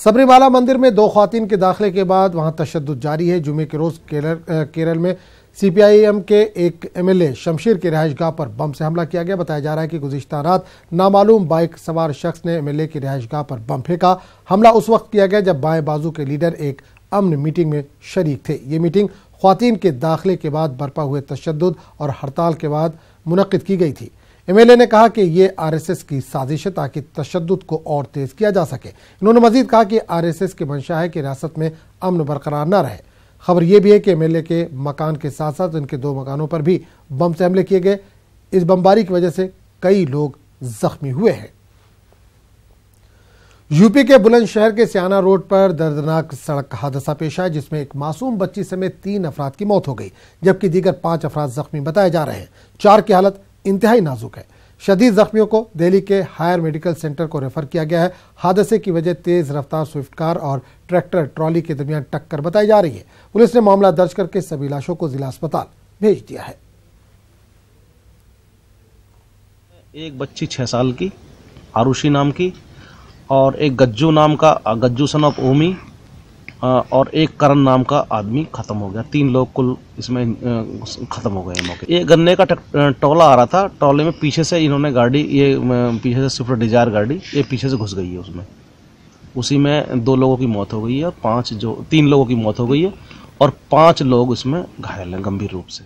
सबरीमाला मंदिर में 2 ख्वातीन के दाखिले के बाद वहां तशद्दुद जारी है। जुमे के रोज केरल में सीपीआईएम के एक एमएलए शमशीर की रिहाइशगाह पर बम से हमला किया गया। बताया जा रहा है कि गुज़िश्ता रात नामालूम बाइक सवार शख्स ने एमएलए की रिहाइशगाह पर बम फेंका। हमला उस वक्त किया गया जब बाएं बाजू के लीडर एक अमन मीटिंग में शरीक थे। ये मीटिंग ख्वातीन के दाखिले के बाद बरपा हुए तशद्दुद और हड़ताल के बाद मुनक्किद की गई थी। एमएलए ने कहा कि ये आरएसएस की साजिश है ताकि तशद्दुद को और तेज किया जा सके। इन्होंने मजीद कहा कि आरएसएस की मंशा है कि रियासत में अमन बरकरार न रहे। खबर यह भी है कि एमएलए के मकान के साथ साथ उनके 2 मकानों पर भी बम से हमले किए गए। इस बमबारी की वजह से कई लोग जख्मी हुए हैं। यूपी के बुलंदशहर के सियाना रोड पर दर्दनाक सड़क हादसा पेश आया जिसमें एक मासूम बच्ची समेत 3 अफराद की मौत हो गई जबकि दीगर 5 अफराद जख्मी बताए जा रहे हैं। 4 की हालत इंतहाई नाजुक है। शदीद जख्मियों को दिल्ली के हायर मेडिकल सेंटर को रेफर किया गया है। हादसे की वजह तेज रफ्तार स्विफ्ट कार और ट्रैक्टर ट्रॉली के दरमियान टक्कर बताई जा रही है। पुलिस ने मामला दर्ज करके सभी लाशों को जिला अस्पताल भेज दिया है। एक बच्ची 6 साल की आरुषि नाम की और एक गज्जू सन ऑफ ओमी और एक करण नाम का आदमी खत्म हो गया। 3 लोग कुल इसमें खत्म हो गए मौके। ये गन्ने का टोला आ रहा था। टोले में पीछे से इन्होंने गाड़ी पीछे से स्विफ्ट डिजायर गाड़ी ये पीछे से घुस गई है उसमें। उसी में 2 लोगों की मौत हो गई है और 3 लोगों की मौत हो गई है और 5 लोग इसमें घायल हैं गंभीर रूप से।